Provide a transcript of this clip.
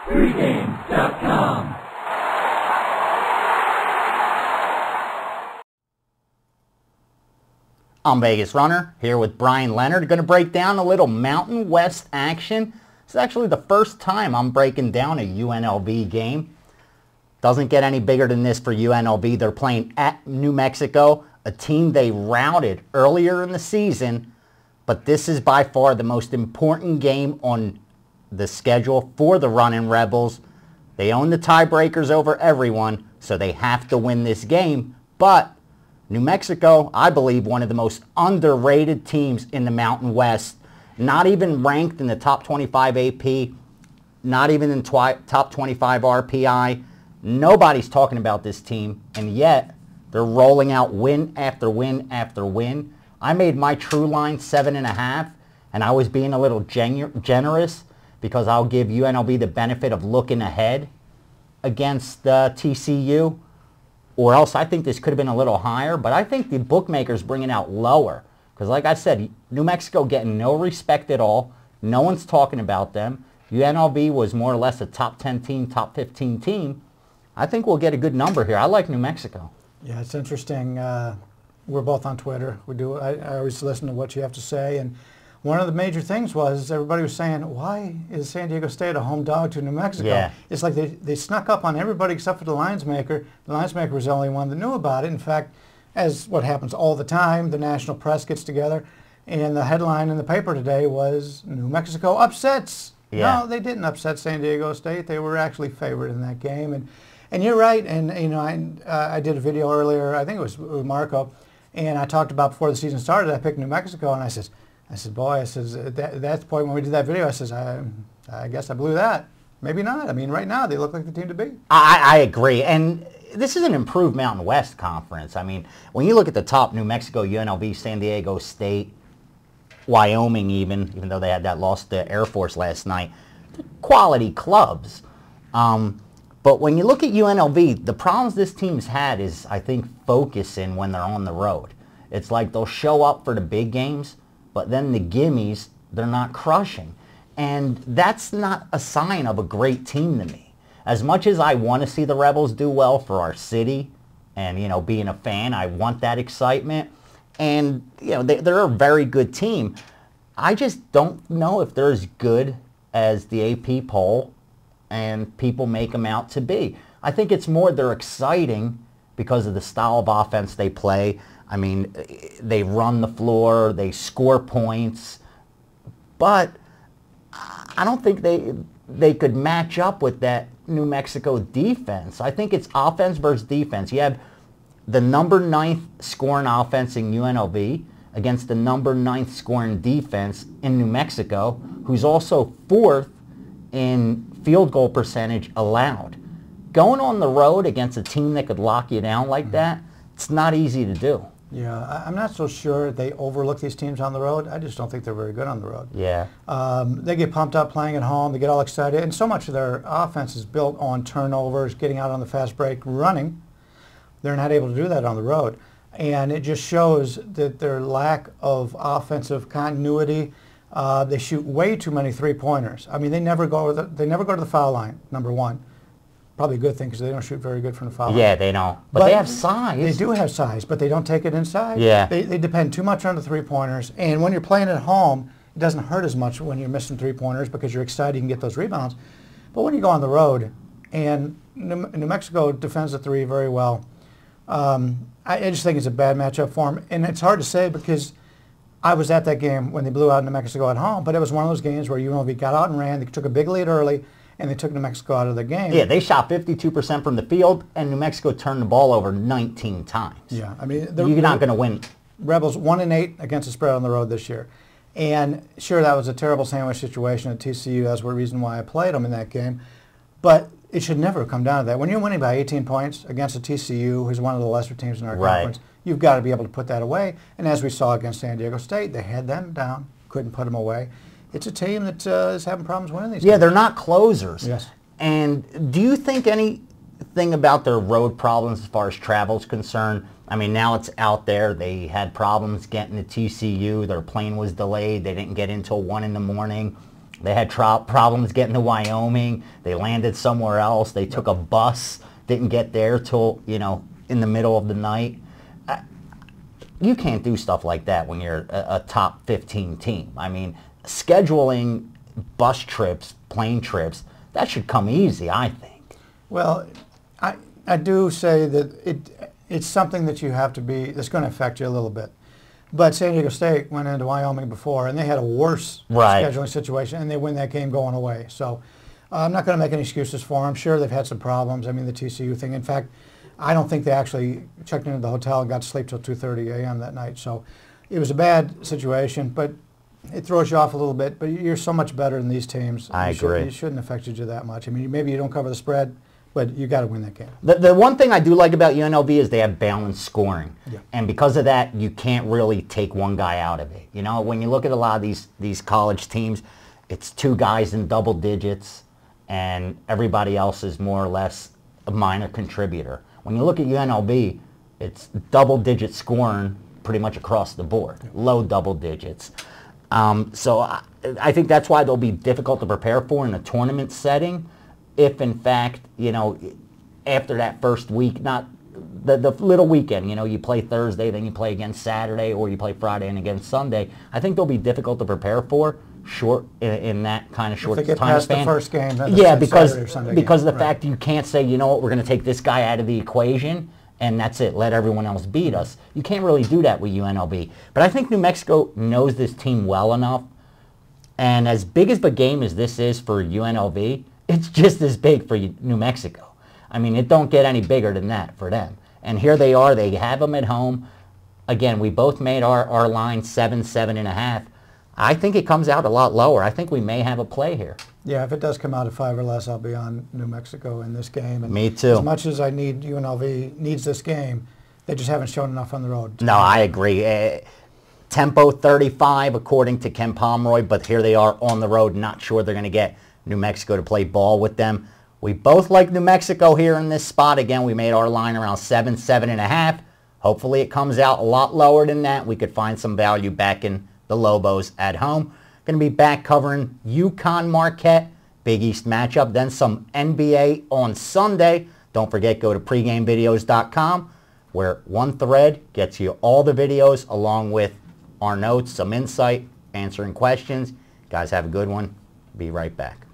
Pregame.com. I'm Vegas Runner, here with Brian Leonard. Going to break down a little Mountain West action. It's actually the first time I'm breaking down a UNLV game. Doesn't get any bigger than this for UNLV. They're playing at New Mexico, a team they routed earlier in the season. But this is by far the most important game on the schedule for the Runnin' Rebels. They own the tiebreakers over everyone, so they have to win this game. But New Mexico, I believe, one of the most underrated teams in the Mountain West. Not even ranked in the top 25 AP, not even in top 25 RPI. Nobody's talking about this team, and yet they're rolling out win after win after win. I made my true line 7.5, and I was being a little generous because I'll give UNLV the benefit of looking ahead against TCU. Or else I think this could have been a little higher, but I think the bookmakers bringing out lower. Because like I said, New Mexico getting no respect at all. No one's talking about them. UNLV was more or less a top 10 team, top 15 team. I think we'll get a good number here. I like New Mexico. Yeah, it's interesting. We're both on Twitter. I always listen to what you have to say. And one of the major things was everybody was saying, why is San Diego State a home dog to New Mexico? Yeah. It's like they snuck up on everybody except for the Linesmaker. The Linesmaker was the only one that knew about it. In fact, as what happens all the time, the national press gets together, and the headline in the paper today was New Mexico upsets. Yeah. No, they didn't upset San Diego State. They were actually favored in that game. And you're right. And you know, I did a video earlier. I think it was with Marco, and I talked about before the season started. I picked New Mexico, and I said, boy, at that point when we did that video, I says, I guess I blew that. Maybe not. I mean, right now they look like the team to beat. I agree. And this is an improved Mountain West conference. I mean, when you look at the top, New Mexico, UNLV, San Diego State, Wyoming even though they had that loss to Air Force last night, quality clubs. But when you look at UNLV, the problems this team's had is, I think, focusing when they're on the road. It's like they'll show up for the big games, but then the gimmies, they're not crushing. And that's not a sign of a great team to me. As much as I want to see the Rebels do well for our city, and, you know, being a fan, I want that excitement. And, you know, they're a very good team. I just don't know if they're as good as the AP poll and people make them out to be. I think it's more they're exciting because of the style of offense they play. I mean, they run the floor, they score points, but I don't think they could match up with that New Mexico defense. I think it's offense versus defense. You have the number 9th scoring offense in UNLV against the number 9th scoring defense in New Mexico, who's also 4th in field goal percentage allowed. Going on the road against a team that could lock you down like that, it's not easy to do. Yeah, I'm not so sure they overlook these teams on the road. I just don't think they're very good on the road. Yeah. They get pumped up playing at home. They get all excited. And so much of their offense is built on turnovers, getting out on the fast break, running. They're not able to do that on the road. And it just shows that their lack of offensive continuity. They shoot way too many three-pointers. I mean, they never go to the foul line, number one. Probably a good thing because they don't shoot very good from the foul line. Yeah, they don't. But they have size. They do have size, but they don't take it inside. Yeah. They depend too much on the three-pointers. And when you're playing at home, it doesn't hurt as much when you're missing three-pointers because you're excited you can get those rebounds. But when you go on the road, and New Mexico defends the three very well, I just think it's a bad matchup for them. And it's hard to say because I was at that game when they blew out New Mexico at home, but it was one of those games where UNLV got out and ran. They took a big lead early, and they took New Mexico out of the game. Yeah, they shot 52% from the field, and New Mexico turned the ball over 19 times. Yeah, I mean, you're not going to win. Rebels 1-8 against the spread on the road this year. And sure, that was a terrible sandwich situation at TCU. That's the reason why I played them in that game. But it should never come down to that. When you're winning by 18 points against a TCU, who's one of the lesser teams in our conference, you've got to be able to put that away. And as we saw against San Diego State, they had them down, couldn't put them away. It's a team that is having problems winning these games. They're not closers. Yes. And do you think anything about their road problems as far as travel is concerned? I mean, now it's out there. They had problems getting to TCU. Their plane was delayed. They didn't get in until 1 in the morning. They had problems getting to Wyoming. They landed somewhere else. They took a bus, didn't get there till, you know, in the middle of the night. You can't do stuff like that when you're a top 15 team. I mean, scheduling bus trips, plane trips, that should come easy, I think. Well, I do say that it's something that you have to be, that's going to affect you a little bit. But San Diego State went into Wyoming before, and they had a worse scheduling situation, and they win that game going away. So I'm not going to make any excuses for them. I'm sure they've had some problems. I mean, the TCU thing. In fact, I don't think they actually checked into the hotel and got to sleep till 2:30 a.m. that night. So it was a bad situation, but it throws you off a little bit. But you're so much better than these teams. I agree. It shouldn't affect you that much. I mean, maybe you don't cover the spread, but you got to win that game. The one thing I do like about UNLV is they have balanced scoring. Yeah. And because of that, you can't really take one guy out of it. You know, when you look at a lot of these college teams, it's two guys in double digits, and everybody else is more or less a minor contributor. When you look at UNLV, it's double-digit scoring pretty much across the board, low double digits. So I think that's why they'll be difficult to prepare for in a tournament setting. If in fact, you know, after that first week, not the little weekend, you know, you play Thursday, then you play again Saturday, or you play Friday and again Sunday, I think they'll be difficult to prepare for in that kind of short if they get time past span. The first game, yeah, because of the fact you can't say, you know what, we're going to take this guy out of the equation and that's it, let everyone else beat us. You can't really do that with UNLV. But I think New Mexico knows this team well enough, and as big of a game as this is for UNLV, it's just as big for New Mexico. I mean, it don't get any bigger than that for them. And here they are. They have them at home. Again, we both made our line 7.5. I think it comes out a lot lower. I think we may have a play here. Yeah, if it does come out at 5 or less, I'll be on New Mexico in this game. And me too. As much as I need UNLV needs this game, they just haven't shown enough on the road. No, I agree. Tempo 35 according to Ken Pomeroy, but here they are on the road. Not sure they're going to get New Mexico to play ball with them. We both like New Mexico here in this spot. Again, we made our line around 7.5. Hopefully it comes out a lot lower than that. We could find some value back in the Lobos at home. Going to be back covering UConn Marquette, Big East matchup, then some NBA on Sunday. Don't forget, go to pregamevideos.com, where one thread gets you all the videos along with our notes, some insight, answering questions. Guys, have a good one. Be right back.